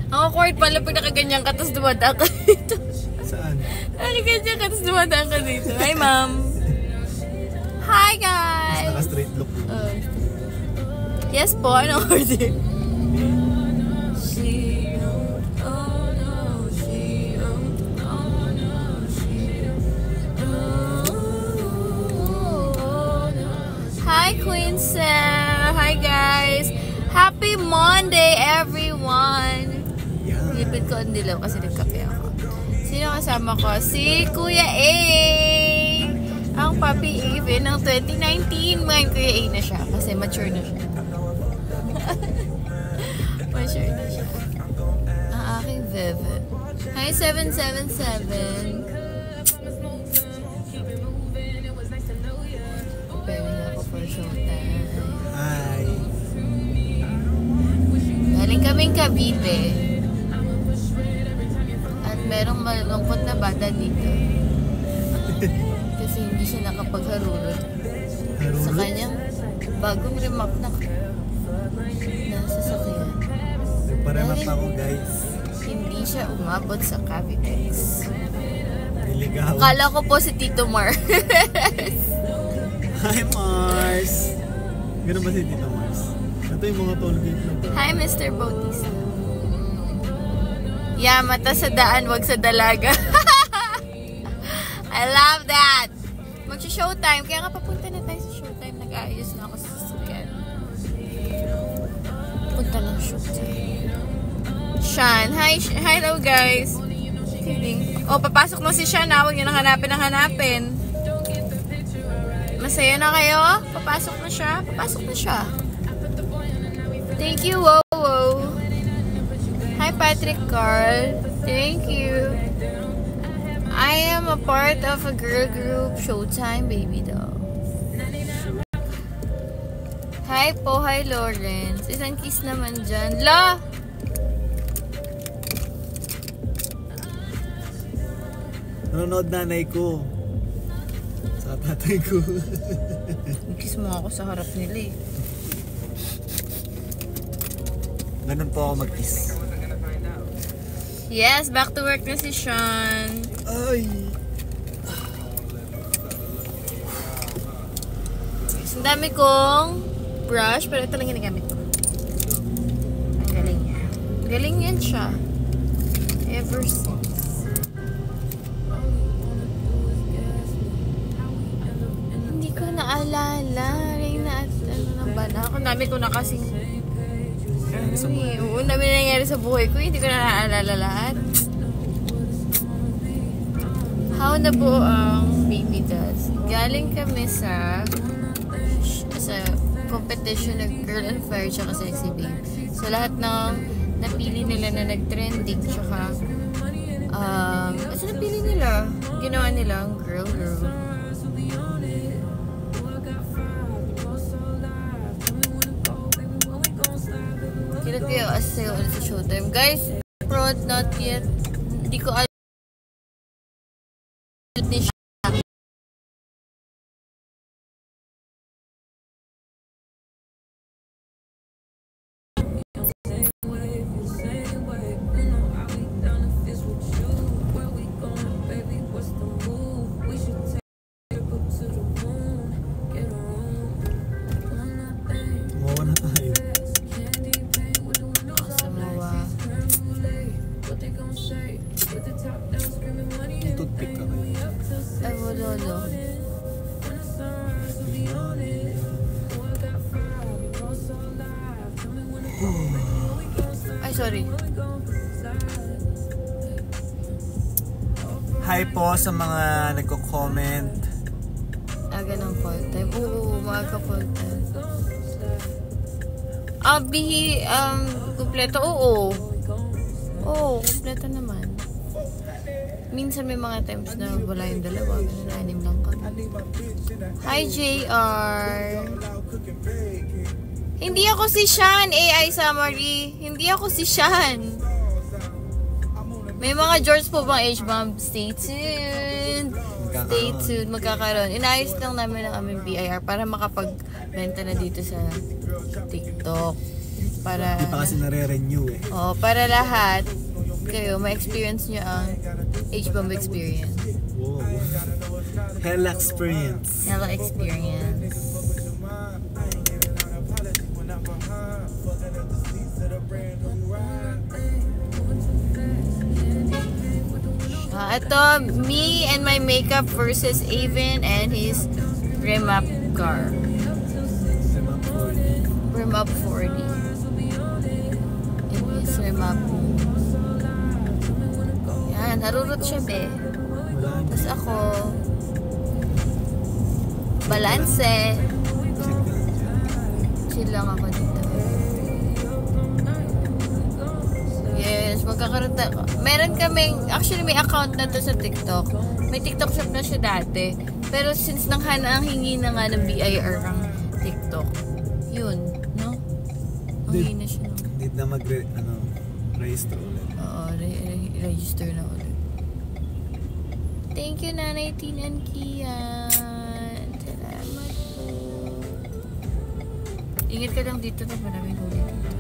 Ang awkward pala pag nakaganyan ka, tapos dumadaan ka dito. Saan? Nakaganyan ka, tapos dumadaan ka dito. Hi, ma'am. Hi, guys. Naka-straight look. Yes po, ano order? Hi, Queen Sam. Hi, guys. Happy Monday, everyone. Lipid ko ang dilaw kasi nagkape ako. Sino kasama ko? Si Kuya A. Ang Papi Even ng 2019. Ngayon Kuya A na siya kasi mature na siya. Mature na siya. Ang aking Viv. Hi, 777. Preparing ako for showtime. Hi. Galing kaming Cavite. At merong malungkot na bata dito. Kasi hindi siya nakapagharulot. Sa kanyang bagong remark na sasakyan. Nagparemat ako, guys. Hindi siya umabot sa Cavitex. Niligaw. Akala ko po si Tito Mars. Hi, Mars. Ganun ba si Tito Mars? Ito yung mga toll gate lang. Hi, Mr. Bautista. Yeah, mata sa daan, wag sa dalaga. I love that. Mag-showtime. Kaya nga papunta na tayo sa showtime. Nag-aayos na ako sa sasakyan. Punta lang showtime. Sean. Hi, hello guys. Kidding. Oh, papasok na si Sean. Huwag nyo nang hanapin. Masaya na kayo? Papasok na siya? Papasok na siya. Thank you, wow. Hi, Patrick Carl. Thank you. I am a part of a girl group. Showtime, baby doll. Hi po, hi Lawrence. Isang kiss naman dyan. La! Nanonood nanay ko. Sa tatay ko. Kiss mo ako sa harap nila eh. Ganun po ako mag-kiss. Yes, back to work na si Sean. Ay! Ang dami kong brush, pero ito lang ginagamit ko. Ang galing niya. Galing yan siya. Ever since. Hindi ko naalala. Reyna at ano na ba na? Ang dami ko na kasing oo, dami na nangyari sa buhay ko. Hindi ko na naaalala lahat. How na po ang baby does? Galing kami sa competition ng Girl on Fire tsaka Sexy Babe. So lahat ng napili nila na nag-trending tsaka ano napili nila? Ginawa nila ang girl. Kailan kayo asayo ulit sa showtime? Guys, prod not yet. Hindi ko alam ni siya. Mawa na tayo. May toothpick ka kayo. Ay, lolo. Ay, sorry. Hi po sa mga nagko-comment. Aga ng full time. Oo, maaga full time. Kumpleto, oo. Oo, kumpleto naman. Minsan may mga times na wala yung dalawa. Anim lang kami. Hi, JR. Hindi ako si Sean, AI summary. Hindi ako si Sean. May mga George po bang H-bomb? Stay tuned. Stay tuned. Magkakaroon. Inayos lang namin ang aming BIR para makapagbenta na dito sa TikTok. Para, Hindi pa kasi nare-renew eh. para lahat kayo ma-experience nyo ang H-bomb experience. Wow. Hell experience. Hella experience. Ito, me and my makeup versus Avin and his Rim Up car. Rim Up 40. And his Rim Up. Yan, narurot siya, be. Tapos ako, balanse. Chill lang ako dito. Yes, magkakaroon tayo. Meron kaming, actually may account na to sa TikTok. May TikTok shop na siya dati. Pero since ang hingi na nga ng BIR ang TikTok, yun, no? Ang hingi na siya. Need na mag-register ulit. Oo, register na ulit. Thank you, Nanay Tin and Kian. Salamat po. Ingat ka lang dito na maraming huli dito.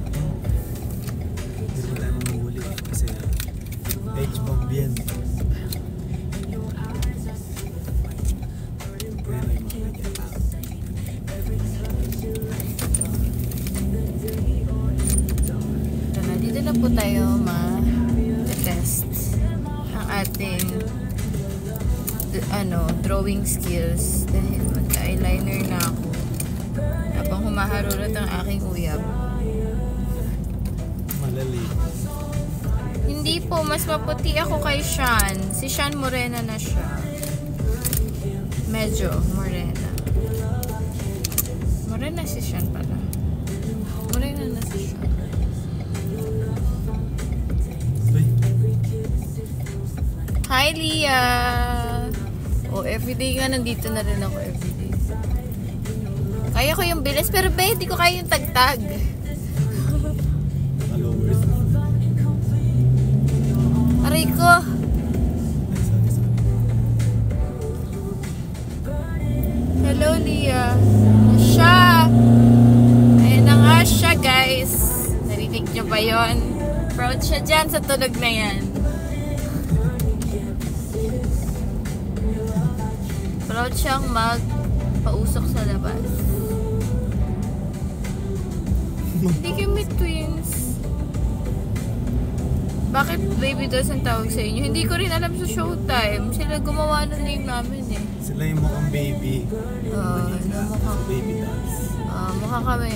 Wala namang huli kasi H-bomb yan. Dito na po tayo ma-test ang ating drawing skills dahil magka-eyeliner na ako habang humaharulot ang aking uyab. Malali. Hindi po, mas maputi ako kay Sean. Si Sean morena na siya. Medyo morena. Morena si Sean pala. Morena na si Sean. Hi, Leah! Everyday nga nandito na rin ako everyday. Kaya ko yung bilis, pero di ko kaya yung tagtag. Followers. Aray ko! Hello, Leah! Siya! Ayan na nga siya, guys. Narinig niyo ba yun? Proud siya dyan sa tunog na yan. Proud siyang magpausok sa labas. Hindi kami twins. Bakit baby dolls ang tawag sa inyo? Hindi ko rin alam sa Showtime. Sila gumawa ng name namin eh. Sila yung mukhang baby. Mukhang baby dolls. Mukha kami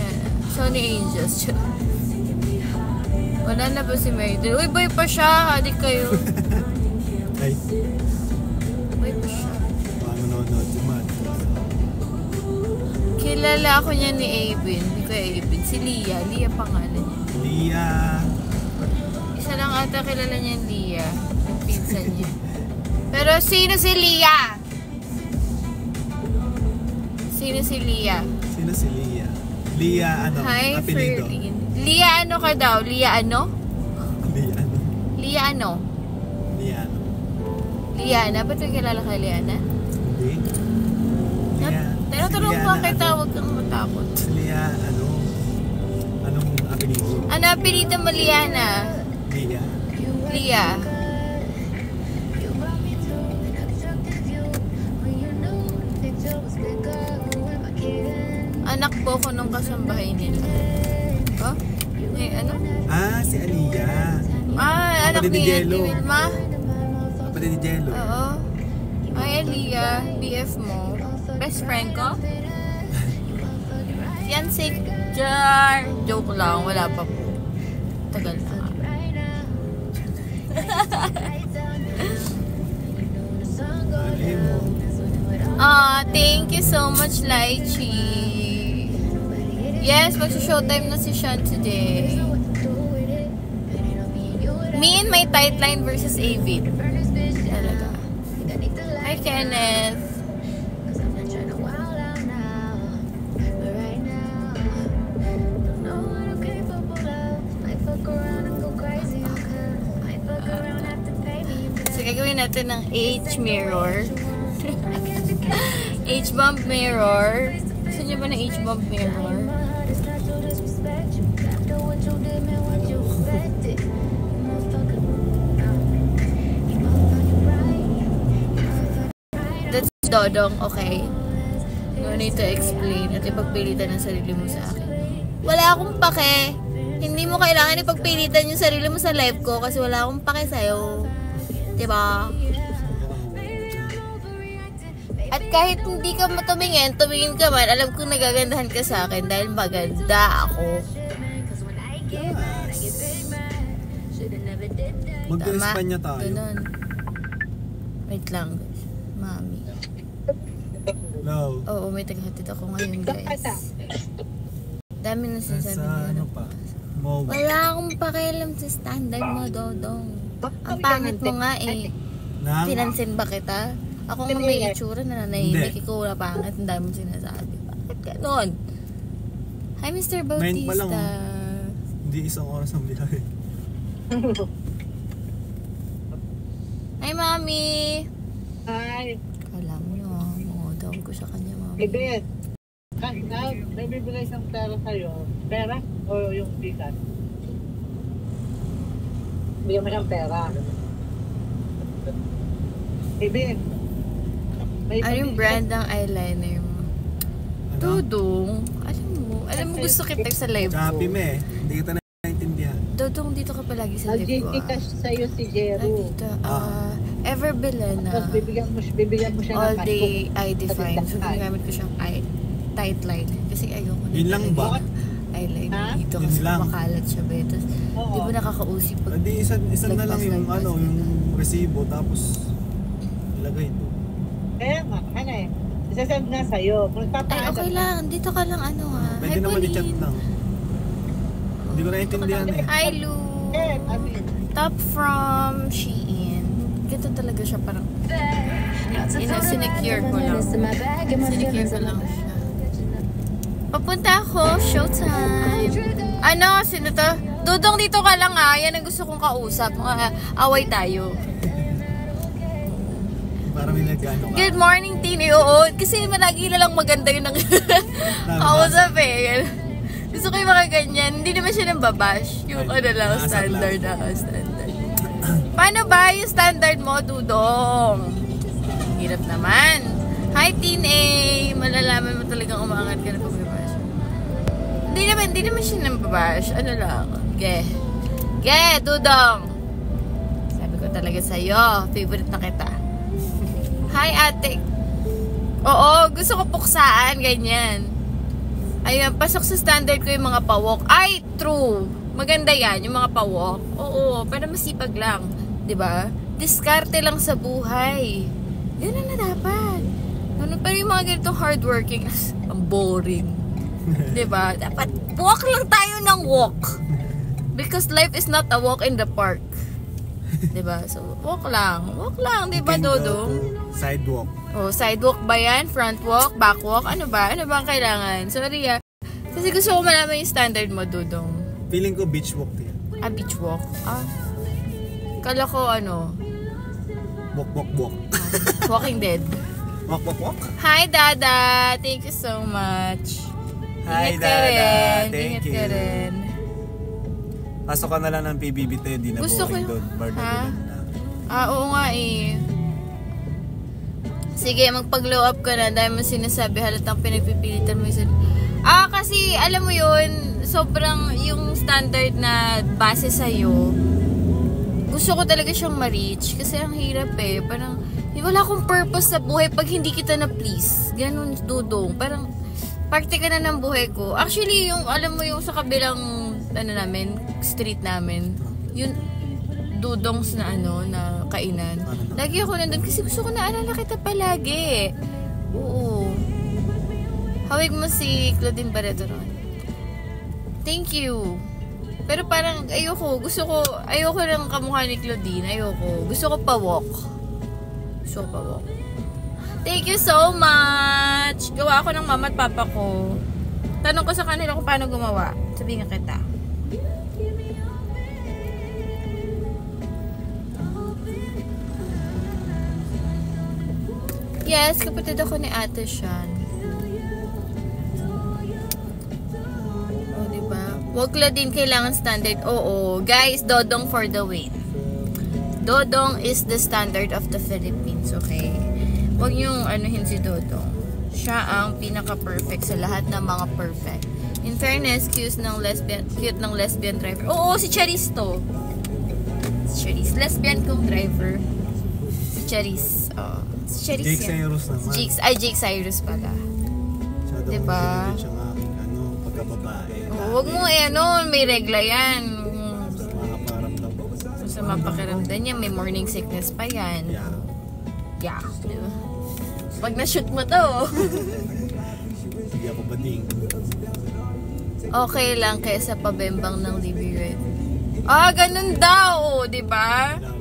Sony Angels. Wala na ba si Mary? Uy, boy pa siya. Adik kayo. Ay. Boy pa siya. Manonood si Matt. Kilala ako niya ni Avin. Hindi ko Avin. Si Leah. Leah pangalan niya. Leah. Isa lang ata kilala niya yung Leah. Yung pinsan niya. Pero sino si Leah? Sino si Leah? Sino si Leah? Leah ano? Hi, apelido. Ferlin. Leah ano ka daw? Leah ano? Leah ano? Leah ano? Leah ano? Liana? Ba't may kilala ka Liana? Hindi. Leah. Tinatanong ko kita, huwag kang matakot. Leah ano? Anong apelido? Ano apelido mo, Liana? Leah. Leah. Anak po ko nung kasambahay nila. Oh? Ano? Si Aliyah. Anak Kapatid ni ni Jello. Wilma? Kapatid ni Jello. Oo. Ay, Aliyah, BF mo. Best friend ko? Fiancé jar. Joke lang, wala pa po. Tagal na. Alay mo. Thank you so much, Lychee. Yes, magsa-showtime na si Sean today. Me and my tight line versus Avin. Talaga. Hi, Kenneth. So, gagawin natin ng H mirror. H-bump mirror. Gusto niyo ba ng H-bump mirror? Dodong, okay? No need to explain at ipagpilitan ang sarili mo sa akin. Wala akong pake. Hindi mo kailangan ipagpilitan yung sarili mo sa life ko kasi wala akong pake sa'yo. Diba? At kahit hindi ka matumingin, tumingin ka man, alam kong nagagandahan ka sa akin dahil maganda ako. Mag-Espanya tayo. Ganun. Wait lang, mami. No. Oo, may tagahatid ako ngayon, guys. Dami na sinasabi Sa ano pa? Mowa. Wala akong pakialam sa standard mo, Dodong. Ang pangit mo nga eh. Nang? Pinansin ba kita? Ako nga may itsura na nanahimik. Ikaw na pangit. Ang dami mong sinasabi. Bakit ganon? Hi, Mr. Main pa lang, Bautista. Hindi isang oras ang biyahe. Hi, Mami. Hi. Alam nyo, mga ko sa kanya, Mami. Ibig. May bibigay isang pera sa'yo. Pera o yung bigas? Bigyan mo siyang pera. Ibig. Ano yung brand ng eyeliner mo? Ano? Dodong. Alam mo gusto kita sa live ko. Choppy me. Hindi kita naiintindihan. Dodong, dito ka palagi sa live ko. Nag-Gcash sa'yo si Jero. Dito, Ever Belena. Tapos bibigyan mo siya All ng cash. day ID fine. So, Ay. ginagamit ko siyang tight line. Kasi ayoko na. Yun lang ba? Eyeliner Ha? dito Yun kasi lang. makalat siya. Tapos, Oo. di ba nakakausip pag... Hindi, isa na lang yung lagpas. ano, yung resibo, tapos ilagay ito. Kaya nga, ano eh. Isasend nga sa'yo. Kung Ay, nagpapaadap okay ka. lang. Dito ka lang ano ha. Pwede Hi, naman Pauline. i-chat lang. Hindi ko naiintindihan eh. Hi, Lou. Top from Shein. Ganito talaga siya parang... Sinecure ko lang. Sinecure ko lang siya. Papunta ako. Showtime. Ano? Sino to? Dudong dito ka lang ha. Yan ang gusto kong kausap. Away tayo. Parang may nag-ano ka. Good morning, Tini. Oo. Kasi malagi na lang maganda yun ang kausap eh. Gusto ko yung mga ganyan. Hindi naman siya nang babash. Yung ano lang, standard na. Standard. Paano ba yung standard mo, Dudong? Hirap naman. Hi, Tini. Malalaman mo talagang umangat ka na pag-babash. Hindi naman siya nang babash. Ano lang. Ge, Dudong. Sabi ko talaga sa'yo. Favorite na kita. Hi, ate. Oo, gusto ko puksaan, ganyan. Ayun, pasok sa standard ko yung mga pawok. Ay, true. Maganda yan, yung mga pawok. Oo, pero masipag lang. 'Di ba? Diskarte lang sa buhay. Yan na dapat. Ano pa yung mga ganitong hardworking? Ang boring. 'Di ba? Dapat walk lang tayo ng walk. Because life is not a walk in the park. 'Di ba? So, walk lang, 'di ba, Dodong? Sidewalk. Oh, sidewalk ba yan? Front walk? Back walk? Ano ba? Ano ba ang kailangan? Sorry kasi gusto ko malaman yung standard mo, Dudong. Feeling ko beach walk yan. Beach walk? Kala ko ano? Walk. Walking Dead. Walk. Hi, Dada! Thank you so much. Hi, Ingat ka Dada. rin. Thank Ingat you. ka rin. Pasok ka na lang ng PBB to, di na Gusto ko boring yung- doon. Ha? Oo nga eh. Sige, mag-glow up ka na dahil mo sinasabi halatang pinagpipilitan mo yung kasi alam mo yun, sobrang yung standard na base sa'yo, gusto ko talaga siyang ma-reach kasi ang hirap eh. Parang, wala akong purpose sa buhay pag hindi kita na please. Ganun, Dudong. Parang, parte ka na ng buhay ko. Actually, yung, alam mo yung sa kabilang, street namin, yun, Dudongs na na kainan. Lagi ako nandun kasi gusto ko na alala kita palagi. Oo. Hawig mo si Claudine Barreto ron. Thank you. Pero parang ayoko lang kamukha ni Claudine. Ayoko. Gusto ko pa-walk. Thank you so much. Gawa ako ng mama at papa ko. Tanong ko sa kanila kung paano gumawa. Sabihin nga kita. Yes, kapatid ako ni Ate Shan. O, diba? Huwag lang din kailangan standard. Oo. Guys, Dodong for the win. Dodong is the standard of the Philippines, okay? Huwag niyong anuhin si Dodong. Siya ang pinaka-perfect sa lahat ng mga perfect. In fairness, cute ng lesbian driver. Oo, si Charis to. Si Charis. Lesbian kong driver. Si Charis. Oh, si Charis Jake yan. Cyrus naman. Jake Cyrus pala. Siya daw Diba? masaya din siya ng aking pagkababae. Huwag mo may regla yan. Makakaparamdam ko. Sa mapakiramdam niya, may morning sickness pa yan. Yeah. Yeah. Diba? Pag na-shoot mo to, Hindi ako bading. okay lang kaysa pabembang ng libiret. Ganun daw, di ba? Na.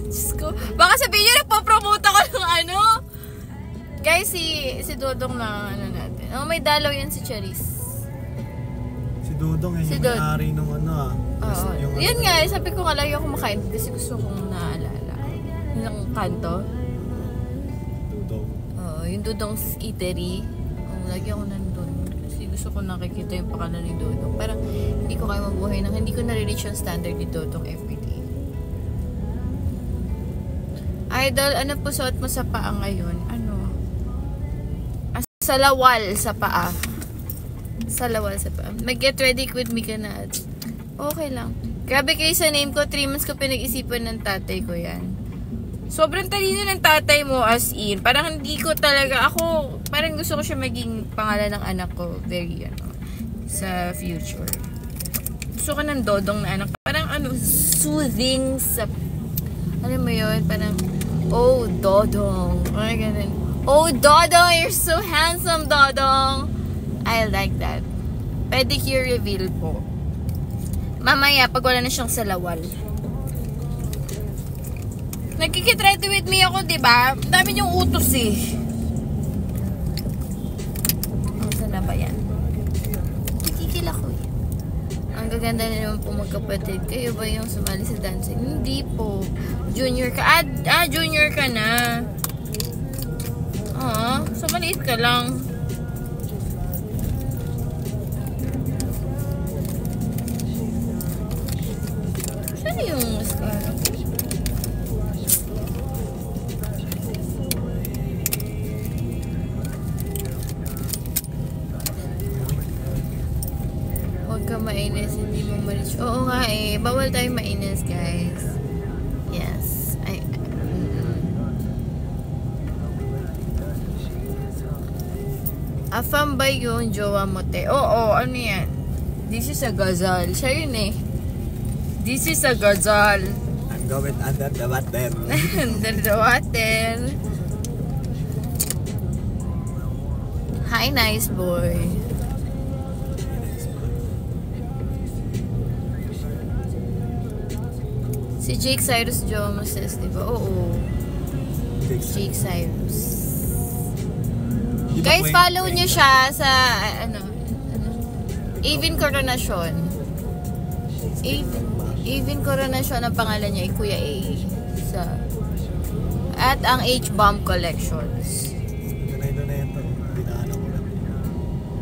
Diyos ko. Baka sabihin niyo, nagpo-promote ako ng ano. Guys, si Dodong na ano natin. May dalaw yan si Charis. Si Dodong Si yung Dod- may-ari nung ano Oo. yung Yun nga, sabi ko nga lagi ako kumakain kasi gusto kong naalala. Yung kanto. Dodong. Yung Dodong's Eatery. Lagi ako nandun. Kasi gusto ko nakikita yung pakanan ni Dodong. Parang hindi ko kaya mabuhay nang hindi ko na-reach yung standard ni Dodong everyday. Idol, ano po suot mo sa paa ngayon? Ano? Salawal sa paa. Salawal sa paa. Mag-get ready with me ka na. Okay lang. Grabe kayo sa name ko. 3 months ko pinag-isipan ng tatay ko yan. Sobrang talino ng tatay mo as in. Parang hindi ko talaga, parang gusto ko siya maging pangalan ng anak ko. Very, sa future. Gusto ko ng Dodong na anak. Parang soothing sa, alam mo yun, parang, oh, Dodong. Parang ganun. Oh, Dodong, you're so handsome, Dodong. I like that. Pedicure reveal po. Mamaya, pag wala na siyang salawal. Nagkikit-ready with me ako, diba? Dami niyong utos eh. Saan na ba yan? Nagkikil ako eh. Ang gaganda na naman po magkapatid. Kayo ba yung sumali sa dancing? Hindi po. Junior ka. Junior ka na. So maliit ka lang. Saan yung mascara? Huwag ka mainis, hindi mo ma-reach. Oo nga eh, bawal tayo mainis, guys. Yes. Afam ba yung jowa mo, te? Oo, ano yan? This is a gazal. Siya yun eh. This is a gazal. I'm going under the water. Under the water. Hi, nice boy. Si Jake Cyrus jowa mo, sis, diba? Oo. Jake Cyrus. Guys, follow nyo siya sa, Avin Coronacion. Avin Coronacion ang pangalan niya, Kuya A. At ang H-Bomb Collections. Doon na ito. Dinaanan ko lang.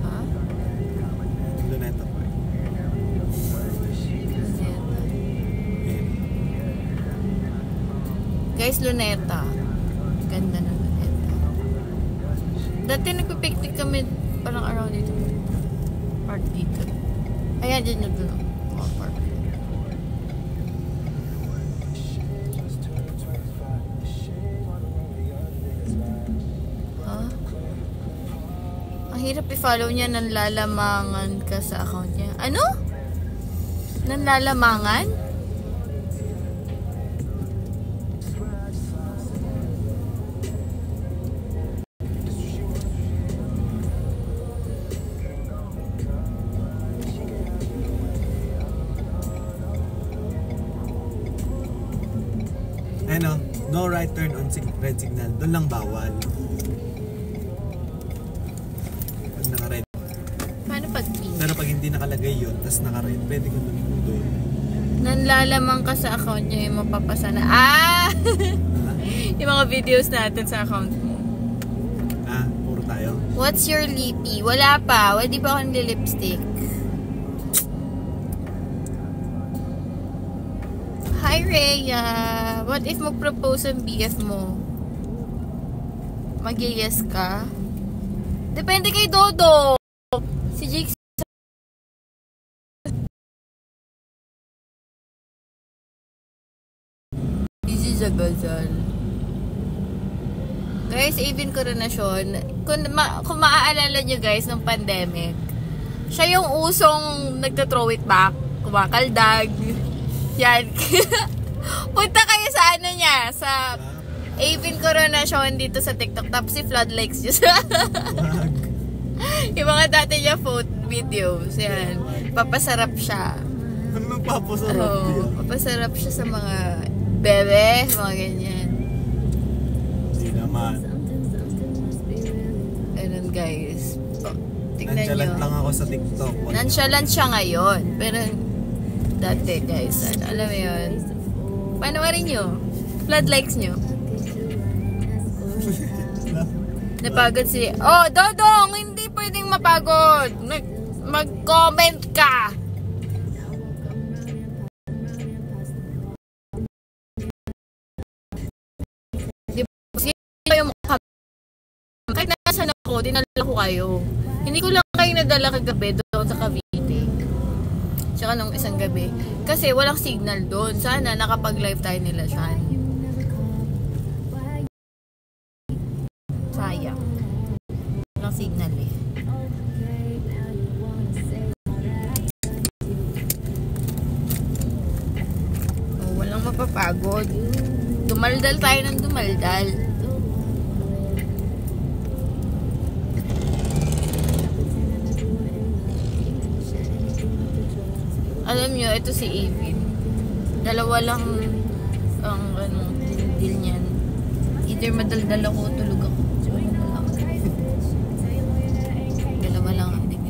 Ha? Doon na ito. Guys, Luneta. Ganda na Luneta. Dati nagpipiknik kami parang around dito. Park dito. Ayan, dyan yun doon. Park. Ang hirap i-follow niya, nanlalamangan ka sa account niya. Ano? Nanlalamangan? No right turn on red signal. Doon lang bawal. Pag naka-red. Paano pag pink? Pero pag hindi nakalagay yun, tapos naka-red, pwede ko doon. Nanlalamang ka sa account niya, yung mapapasa na. Yung mga videos natin sa account mo. Puro tayo. What's your lippy? Wala pa. Di pa ako nililipstick. Hi, Rhea. What if mo-propose ang BF mo? Mag-yes ka? Depende kay Dodo. Si Jake Busy sa Gazal. Guys, even koronasyon, kung maaalala nyo guys, nung pandemic, siya yung usong nagta-throw it back, kumakaldag. Yan. Punta kayo sa ano niya, sa Avin Coronation dito sa TikTok. Tapos si Flood likes nyo sa yung mga dati niya videos. Yan. Papasarap siya. Ano papasarap? Papasarap siya sa mga bebe, mga ganyan. Hindi naman. Ganun guys. Tignan nyo. Nonchalant lang ako sa TikTok. Nonchalant siya ngayon. Pero dati guys, alam mo yun. Panoorin nyo. Flood likes nyo. Napagod si... Oh, Dodong! Hindi pwedeng mapagod. Mag-comment ka. Diba yung mukha? Kahit nasan ako, dinala ko kayo. Hindi ko lang kayo nadala kagabi doon sa Cavite. Tsaka nung isang gabi. Kasi walang signal doon. Sana nakapag-live tayo nila siya. Sayang. Walang signal eh. Oh, walang mapapagod. Dumaldal tayo ng dumaldal. Alam nyo, ito si Avin. Dalawa lang ang deal niyan. Either madaldal ako o tulog ako. So, ano lang. Dalawa lang ang deal.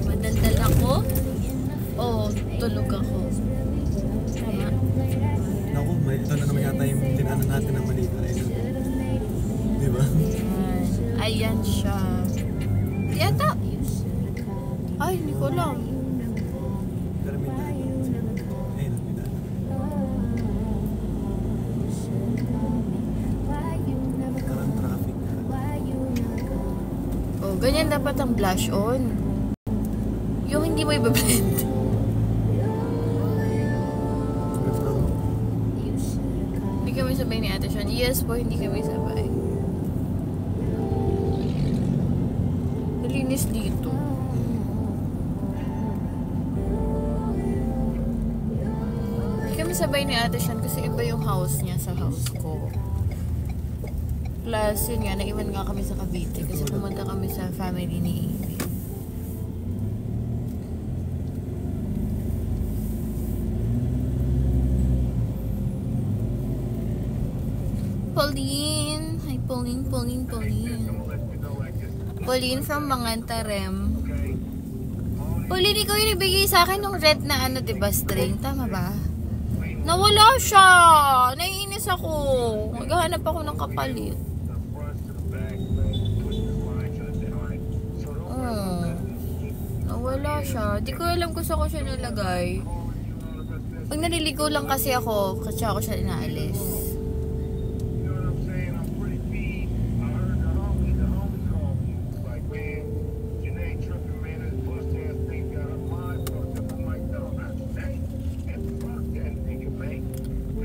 Madaldal ako o tulog ako. Kaya, Naku, ito na naman yata yung tinanan natin ng Manila. Diba? ayan siya. Yata. Ay, hindi ko alam. Pero may daan. Ayun, may daan. Parang traffic na. Oh, ganyan dapat ang blush on. Yung hindi mo i-blend. Hindi kami sabay ni Ate Sean. Yes po, hindi kami sabay. Nalinis dito. Hindi kami sabay ni Ate Sean kasi iba yung house niya sa house ko. Plus, yun nga, naiwan nga kami sa Cavite kasi pumunta kami sa family ni Amy. Pauline! Hi, Pauline. Pauline from Mangantarem. Pauline, ikaw yung ibigay sa akin ng red na diba, string? Tama ba? Nawala siya! Naiinis ako. Maghahanap ako ng kapalit. Nawala siya. Di ko alam kung saan ko siya nilagay. Pag naliligo lang kasi ako siya inaalis.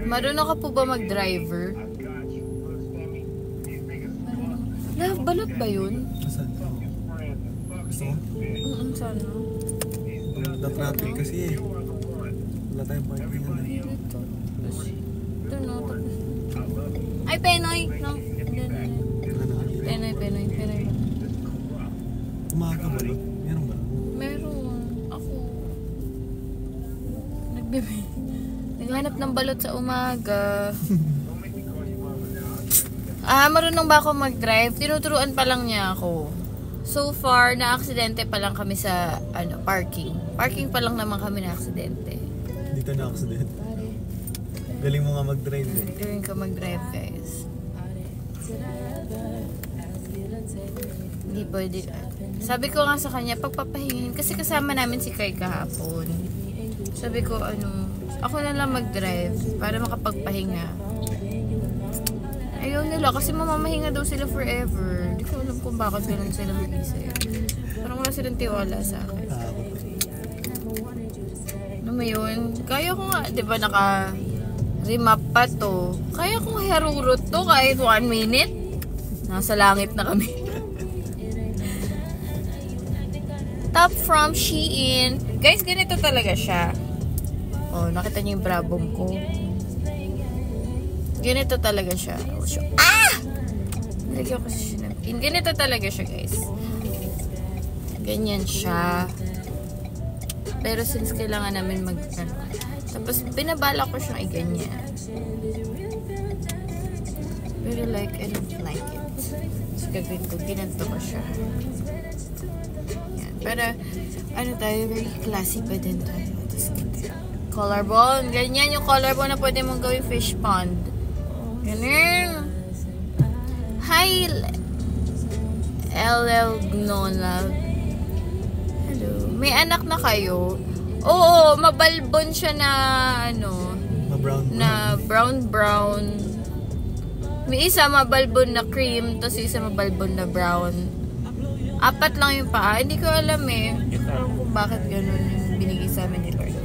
Marunong ka po ba mag-driver? Love, balot ba yun? Saan? Gusto mo? Sana. Na-traffic kasi eh. Wala tayong parking na. Ito no. Ay, Penoy! No. Penoy. Umaga ba? Meron ba? Meron. Ako. Naghanap ng balot sa umaga. Marunong ba ako mag-drive? Tinuturuan pa lang niya ako. So far, na-aksidente pa lang kami sa parking. Parking pa lang naman kami na-aksidente. Hindi ka na-accident. Galing mo nga mag-drive eh. Galing ka mag-drive, guys. Hindi pwede. Sabi ko nga sa kanya, pagpapahingin. Kasi kasama namin si Kai kahapon. Sabi ko, ako na lang mag-drive para makapagpahinga. Ayaw nila kasi mamamahinga daw sila forever. Hindi ko alam kung bakit ganun sila mag-isip. Parang wala silang tiwala sa akin. Ano mo yun? Kaya ko nga, di ba naka-remap pa to. Kaya kong harurot to kahit 1 minute. Nasa langit na kami. Top from Shein. Guys, ganito talaga siya. Oh, nakita niyo yung brabong ko. Ganito talaga siya. Ah! Nalagyan ko siya ng ganito talaga siya, guys. Ganyan siya. Pero since kailangan namin tapos binabala ko siyang i-ganyan. Pero like, I don't like it. So gagawin ko, ginanto ko siya. Yan. Pero, ano tayo, very classy pa din tayo. Tapos, collarbone. Ganyan yung collarbone na pwede mong gawin fish pond. Ganun. Hi, LL Gnonal. Hello. May anak na kayo? Oo, mabalbon siya na, na brown. May isa mabalbon na cream, tapos isa mabalbon na brown. 4 lang yung paa. Hindi ko alam eh. Hindi ko alam kung bakit ganun yung binigay sa amin ni Lord.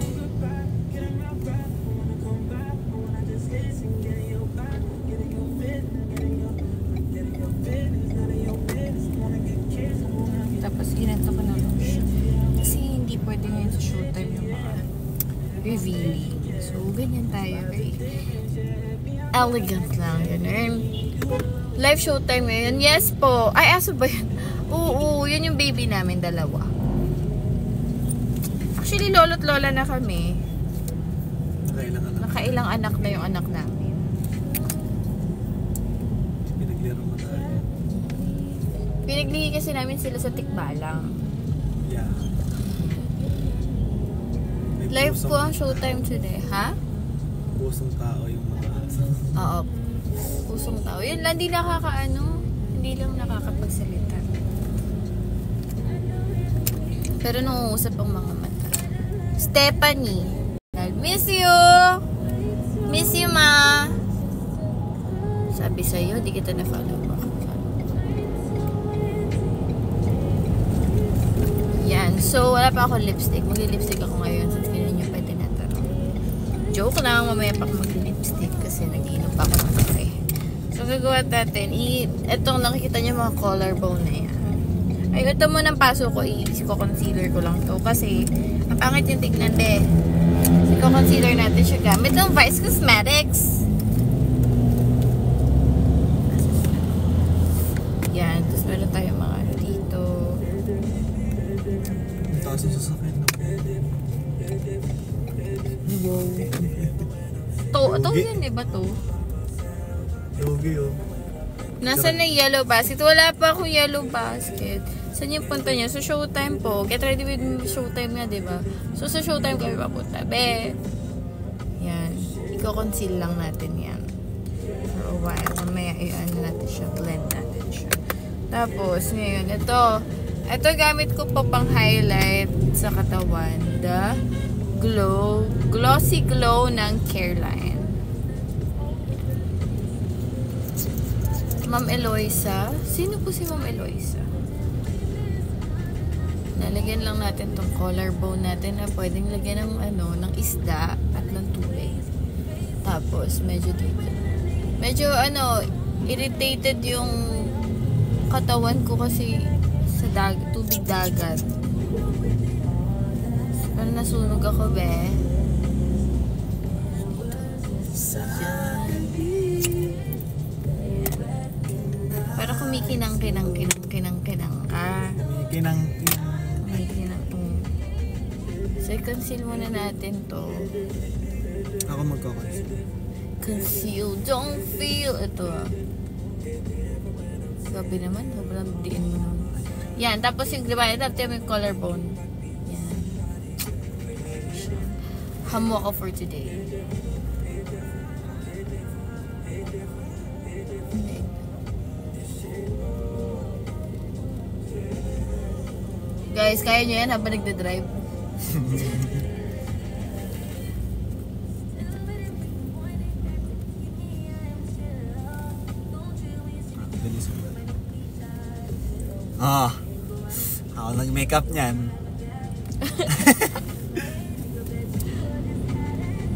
Tapos ginanto ko na lang siya. Kasi hindi pwede ngayon sa showtime yung mga revealing. So, ganyan tayo. Very elegant lang. Ganun. Live showtime ngayon. Yes po. Ay, aso ba yun? Oo, yun yung baby namin, 2. Actually, lolo't lola na kami. Nakailang anak na yung anak namin. Pinaglaro mo tayo. Pinaglihi kasi namin sila sa Tikbalang. Yeah. Live po ang showtime today, ha? Pusong tao yung mga aso. Oo. Pusong tao. Yun lang, hindi lang nakakapagsalita. Pero nangungusap ang mga mata. Stephanie. Miss you! Miss you, ma! Sabi sa'yo, di kita na-follow back. Yan. So, wala pa ako lipstick. Magli-lipstick ako ngayon since ganyan nyo pwede natanong. Joke lang, mamaya pa ako magli-lipstick kasi nag-inom pa ako ng kape. So, gagawa natin. Itong nakikita nyo mga collarbone na yan. Ay, ito muna ang paso ko. I-concealer ko lang to kasi ang pangit yung tignan de. I-concealer natin siya gamit ng Vice Cosmetics. Yan. Tapos meron tayo mga dito. Ang taas yung sasakyan na. Wow. To yan, diba to? Yogi, oh. Nasaan na yung yellow basket? Wala pa akong yellow basket. Saan yung punta niya? So, showtime po. Get ready with showtime nga, diba? So, sa showtime kami papunta. Be! Yan. Iko-conceal lang natin yan. For a while. Mamaya, i-ano natin siya. Blend natin siya. Tapos, ngayon, ito. Ito gamit ko po pang highlight sa katawan. The Glossy Glow ng Careline. Ma'am Eloisa. Sino po si Ma'am Eloisa? Nalagyan lang natin tong collarbone natin na pwedeng lagyan ng ng isda at ng tubig. Tapos medyo dito. Medyo irritated yung katawan ko kasi sa tubig dagat. Parang nasunog ako, be. Parang kumikinang ka. Kinang. So, i-conceal muna natin to. Ako magko-conceal. Conceal, don't feel. Ito Sabi naman, sobrang diin mo naman. Yan, tapos yung divided up tayo yung collarbone. Yan. Hamo ako for today. Guys, kaya nyo yan habang nagda-drive? Ah, ako nag-makeup niyan.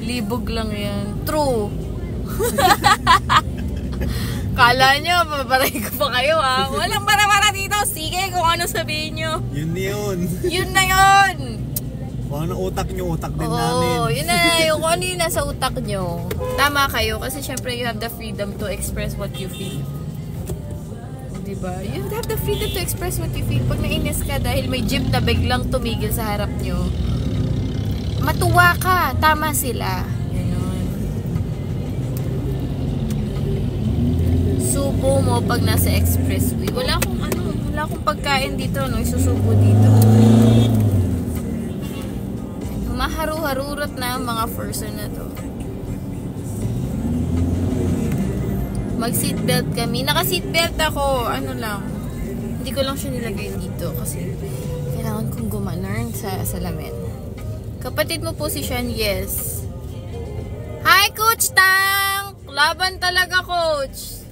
Libog lang yan. True. Kala nyo, paparay ko pa kayo ha. Walang para-para dito. Sige, kung ano sabihin nyo. Yun yun. Yun na yun. Kung ano utak nyo, utak din namin. Oo, yun na yung kung ano yung nasa utak nyo. Tama kayo kasi syempre you have the freedom to express what you feel. Diba? You have the freedom to express what you feel. Pag nainis ka dahil may jeep na biglang tumigil sa harap nyo, matuwa ka. Tama sila. Ganun. Subo mo pag nasa expressway. Wala akong pagkain dito, no? Isusubo dito. Maharu-harurot na ang mga person na to. Mag-seatbelt kami. Naka-seatbelt ako. Ano lang. Hindi ko lang siya nilagay dito kasi kailangan kong gumanarn sa salamin. Kapatid mo po si Sean, yes. Hi, Coach Tang! Laban talaga, Coach.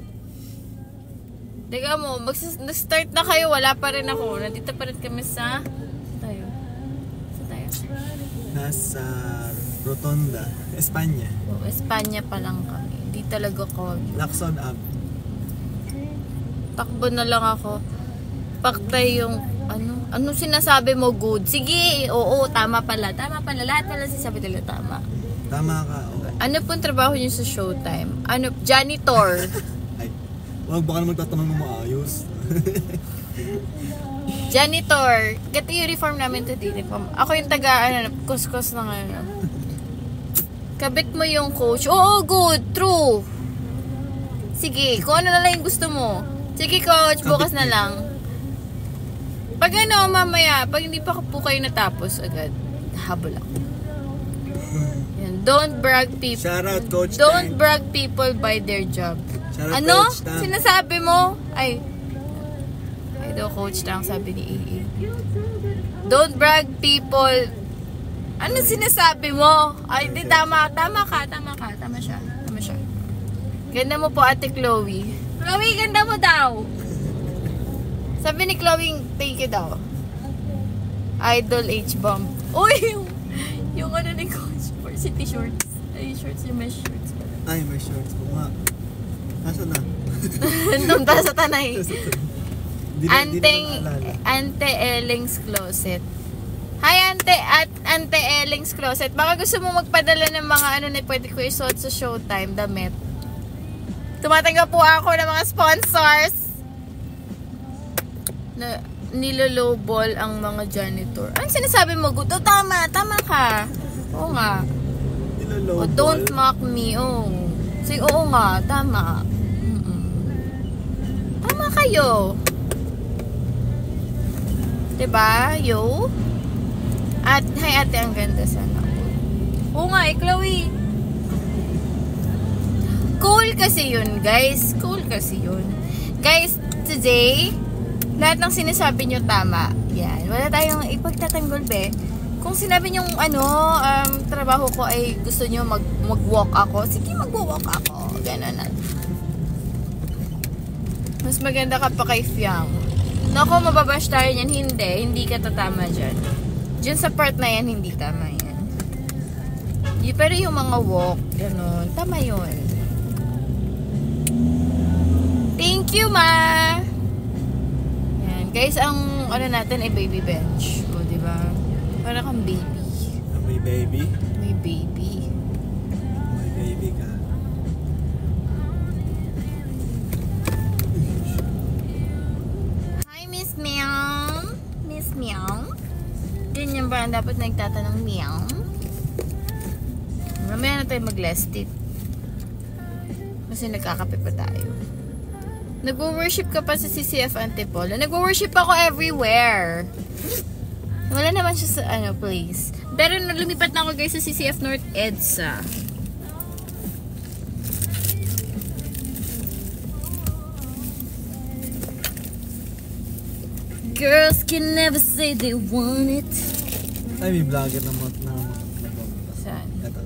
Teka mo, nag-start na kayo. Wala pa rin ako. Nandito pa rin kami sa... tayo. Sa tayo. Nasa Rotonda, Espanya. Oh, Espanya pa lang kami. Hindi talaga ko. Lacson Ave. Takbo na lang ako. Paktay yung ano sinasabi mo, good. Sige, oo, tama pala. Tama pala. Lahat pala sinasabi nila tama. Tama ka. Oh. Ano pong trabaho niyo sa Showtime? Ano, janitor. Ay, wag baka naman magtatanong ng maayos. Janitor. Gati uniform namin to uniform. Ako yung taga, kuskus ng ano. Kabit mo yung coach. Oo, good. True. Sige, kung ano na lang yung gusto mo. Sige, coach. Bukas na lang. Pag ano, mamaya, pag hindi pa po kayo natapos agad, habol ako. Yan. Don't brag people. Shout out, Coach Don't Tang. brag people by their job. Shout out, Ano? Coach Tang. Sinasabi mo? Ay daw, Coach Tang, sabi ni AA. Don't brag people. Ano sinasabi mo? Ay, di, tama ka. Tama siya. Ganda mo po, Ate Chloe. Chloe, ganda mo daw. Sabi ni Chloe, thank you daw. Idol H-Bomb. Uy, yung ano ni Coach, varsity shorts. Ay, shorts, yung mesh shorts. Ay, may shorts ko nga. Nasaan na? Nandun pa sa tanay. Di na naalala. Ante Elling's Closet. Hi, Ante Elling's Closet. Baka gusto mo magpadala ng mga ano na pwede ko isuot sa Showtime, damit. Tumatanggap po ako ng mga sponsors. Na nilolowball ang mga janitor. Ano sinasabi mo? Guto, tama ka. Oo nga. Nilolowball. Oh, don't mock me. Oh. Sige, oo nga, tama. Tama kayo. Diba? Yo? At, hi ate, ang ganda sana. Oo nga, Chloe. Cool kasi yun, guys. Cool kasi yun. Guys, today, lahat ng sinasabi nyo tama. Yan. Wala tayong ipagtatanggol, be. Kung sinabi nyo, trabaho ko ay gusto nyo mag-walk ako, sige, mag-walk ako. Ganon na. Mas maganda ka pa kay Fiang. Nako, mababash tayo niyan. Hindi ka tatama dyan. Diyan sa part na yan, hindi tama yan. Pero yung mga walk, gano'n, tama yun. Thank you, ma! Yan. Guys, ang ano natin ay baby bench. O, diba? Parang kang baby. May baby? May baby. May baby ka. Miss Meow. Miss Meow. Ganyan ba ang dapat nagtatanong meow? Mamaya na tayo mag-last tip. Kasi nagkakape pa tayo. Nag-worship ka pa sa CCF Antipolo. Nag-worship ako everywhere. Wala naman siya sa place. Pero lumipat na ako guys sa CCF North EDSA. Girls can never say they want it. Ay, may vlogger na Saan? Ito.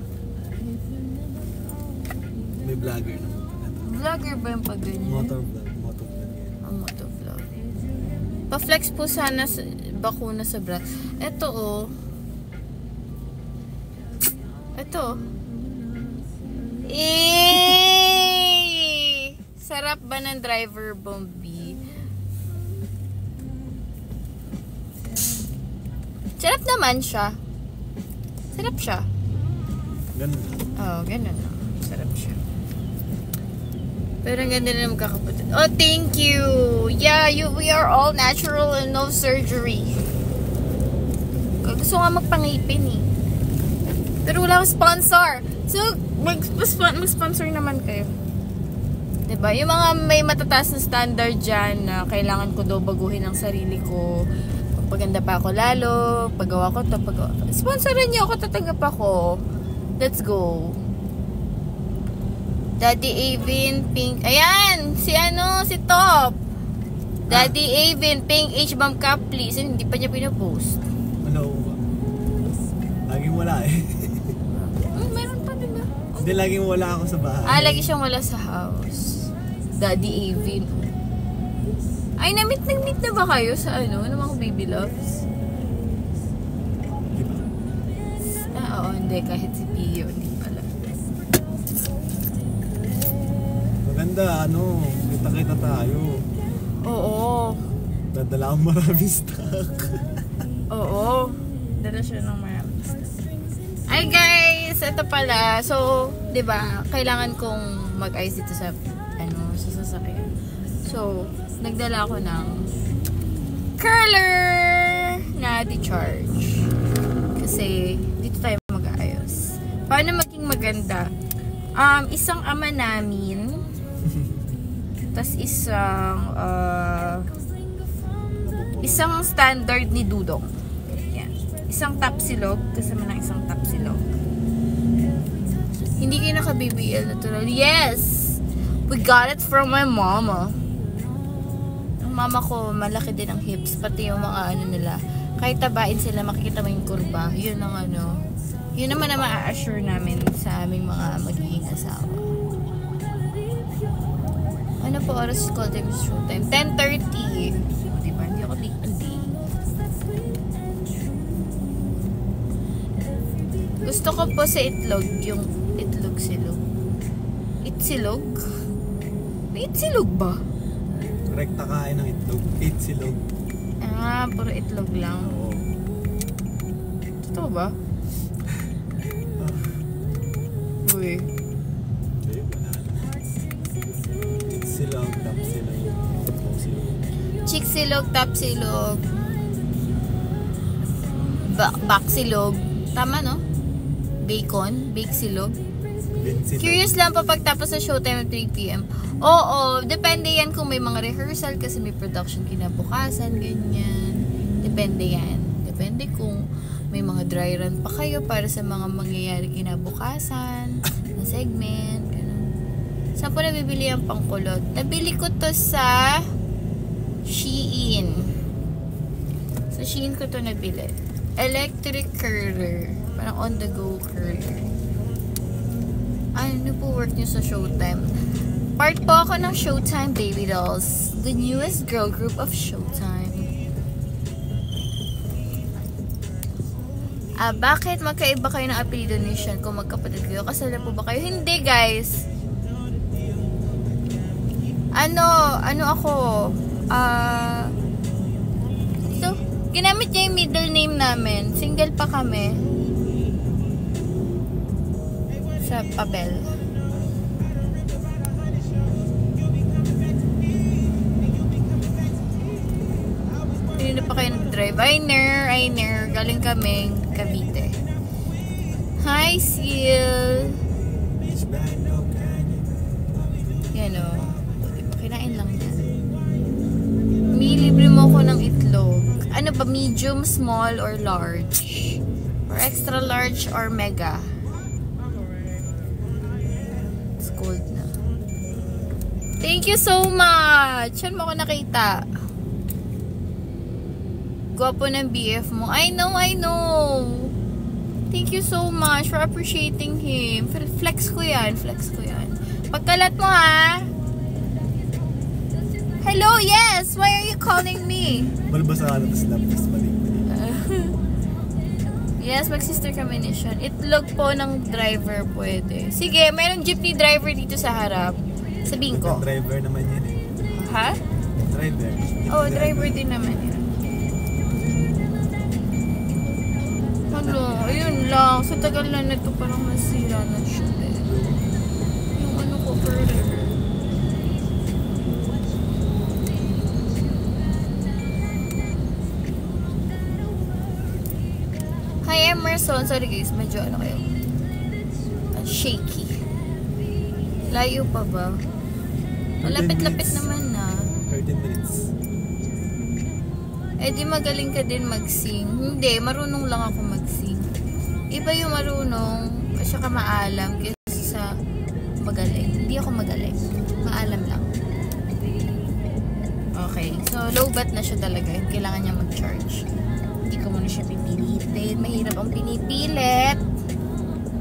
May vlogger na Vlogger ba yung pag ganyan? Motovlog yan. Ang motovlog. Pa-flex po sana sa bakuna sa bra. Ito oh. Ito. Sarap ba ng driver bombi? Sarap naman siya. Sarap siya. Ganun. Oh, ganun na. Sarap siya. Pero ang ganda na magkakapatid. Oh, thank you! Yeah, we are all natural and no surgery. Gusto nga magpangipin eh. Pero wala akong sponsor. So, mag-sponsor naman kayo. Diba? Yung mga may matataas na standard dyan na kailangan ko daw baguhin ang sarili ko. Paganda pa ako lalo. Paggawa ko to. Sponsoran niyo ako, tatanggap ako. Let's go. Daddy Avin, Pink. Ayan! Si Top. Daddy Avin, Pink H-Bomb Cup, please. Hindi pa niya pinapost. Ano ba? Laging wala eh. Meron pa, diba? Hindi, laging wala ako sa bahay. Lagi siyang wala sa house. Daddy Avin. Ay, nag-meet na ba kayo sa ng mga baby loves? Di ba? Oo, hindi. Kahit si Pio, hindi pala. Maganda, kita-kita tayo. Oo. Dadala akong maraming stock. Oo. Dala siya ng maraming stuff. Ay guys, ito pala. So, 'di ba? Kailangan kong mag-ayos dito sa sa sasakyan. So, nagdala ako ng curler na di-charge. Kasi dito tayo mag-aayos. Paano maging maganda? Isang ama namin. Tas isang standard ni Dudong. Yan. Isang tapsilog kasama ng isang tapsilog. Hindi kayo naka-BBL natural. Yes! We got it from my mama. Ang mama ko, malaki din ang hips. Pati yung mga nila. Kahit tabain sila, makikita mo yung kurba. Yun ang yun naman na ma-assure namin sa aming mga magiging asawa. Ano po oras call time show time? 10:30. Diba? Hindi ako di. Gusto ko po sa itlog, yung itlog silog. Itsilog? May itsilog ba? Rekta kain ng itlog. Itsilog. Puro itlog lang. Oo. Totoo ba? Uy. Okay, wala na. Itsilog, tapsilog. Chick silog, tap silog. Back silog. Tama, no? Bacon, bake silog. Binsilog. Curious lang pa pagtapos sa showtime at 3 p.m. Oo, depende yan kung may mga rehearsal kasi may production kinabukasan, ganyan. Depende yan. Depende kung may mga dry run pa kayo para sa mga mangyayari kinabukasan, na segment, gano'n. Saan po nabibili ang pangkulot? Nabili ko to sa Shein. Sa Shein ko to nabili. Electric curler. Parang on the go curler. Ano po work nyo sa Showtime? Part po ako ng Showtime Baby Dolls. The newest girl group of Showtime. Bakit magkaiba kayo ng apelido ni Sean kung magkapatid kayo? Kasala po ba kayo? Hindi guys. Ano ako? So, ginamit niya yung middle name namin. Single pa kami. Sa papel. Hindi na pa kayo nag-drive. Ainer. Galing kaming Cavite. Hi, Seal. Yan o. Kinain lang yan. Libre mo ko ng itlog. Ano ba? Medium, small, or large? Or extra large, or mega? It's cold na. Thank you so much! Saan mo ko nakita? Gwapo ng BF mo. I know! Thank you so much for appreciating him. Flex ko yan. Pagkalat mo ha! Hello, yes! Why are you calling me? Balbasa ka na, tapos lapis balik. Yes, mag-sister kami ni Sean. Itlog po ng driver pwede. Sige, mayroong jeepney driver dito sa harap. Sabihin ko. Driver naman yan eh. Ha? Driver. Oh, driver din naman yan. Ano, ayun lang. Sa tagal na nito parang nasira na siya eh. Yung ano ko, further. Hi Emerson. Sorry guys, medyo ano kayo. Shaky. Layo pa ba? Malapit-lapit naman na. 13 minutes. Eh di magaling ka din mag-sing. Hindi, marunong lang ako mag-sing. Iba yung marunong, at saka maalam kaysa sa magaling. Hindi ako magaling. Maalam lang. Okay, so low bat na siya talaga. Kailangan niya mag-charge. Hindi ko muna siya pipilitin. Mahirap ang pinipilit.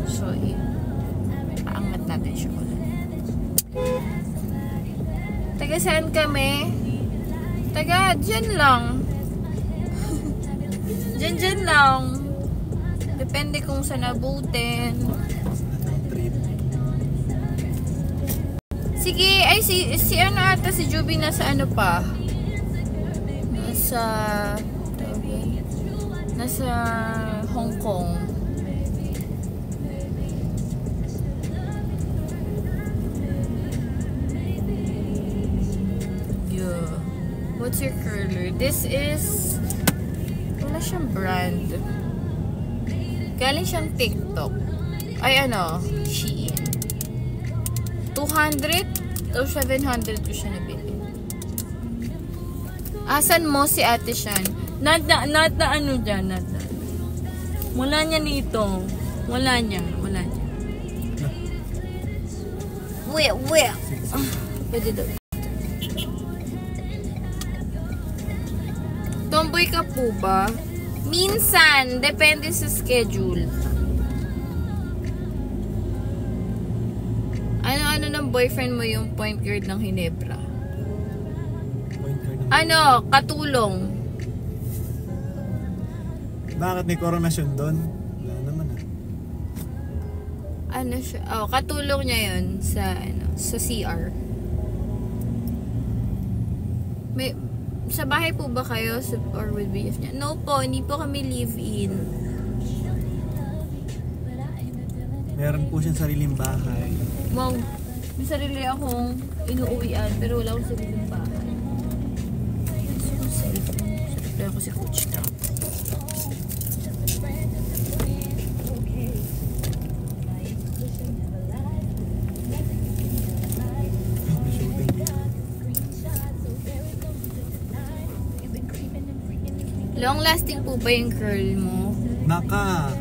So, paangat natin siya ulit. Taga saan kami? Taga, dyan lang. Dyan lang. Depende kung saan abutin. Sige, ay si ano ata, si Juby nasa ano pa? Nasa Hong Kong. Yeah. What's your curler? This is wala siyang brand. Galing siyang TikTok. Ay ano, Shein. 200 o 700 ko siya nabili. Asan mo si Ate Shan? Not na ano dyan, not na. Wala niya nito. Wala niya. Wait. Pwede daw. Tomboy ka po ba? Minsan, depende sa schedule. Ano ng boyfriend mo yung point guard ng Hinebra? Ano, katulong. Bakit may koronasyon doon? Wala naman ah. Ano siya? Oh, katulong niya yun sa CR. May sa bahay po ba kayo or with BF niya? No po, hindi po kami live-in. Meron po siyang sariling bahay. Wow, may sarili akong inuuwian pero wala akong sariling bahay. So, sarili ako si Coach na. Long lasting po ba yung curl mo? Naka.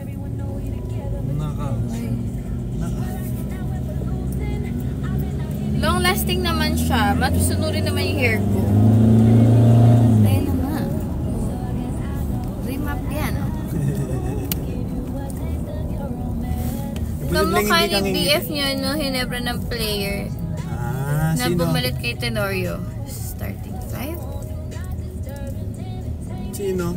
Long lasting naman siya. Matusunurin naman yung hair ko. Ayun naman. Remap yan, oh. Kamukha ni BF nyo, no? Hinebra ng player. Ah, na sino? bumalit kay Tenorio. Starting 5. Sino?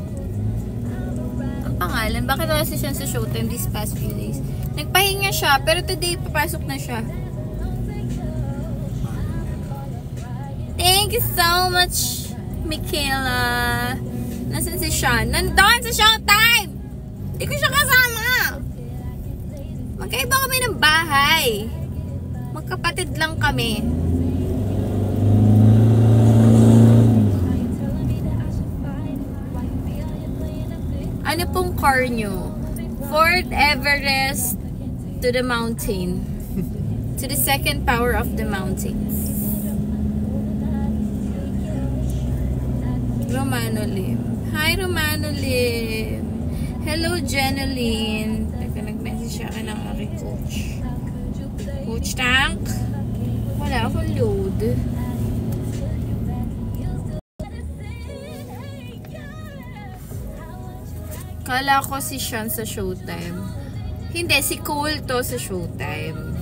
Ang pangalan? Bakit wala siya sa Showtime these past few days? Nagpahinga siya, pero today papasok na siya. Thank you so much, Michaela. Nasaan si Sean? Nandun sa Showtime! Hindi ko siya kasama! Magkaiba kami ng bahay. Magkapatid lang kami. Ano pong car nyo? Ford Everest to the mountain. To the second power of the mountains. Romano Lim. Hi, Romano Lim. Hello, Jeneline. Nag-message siya ka ng aking coach. Coach Tank? Wala akong load. Kala ko si Sean sa Showtime. Hindi, si Cole to sa Showtime.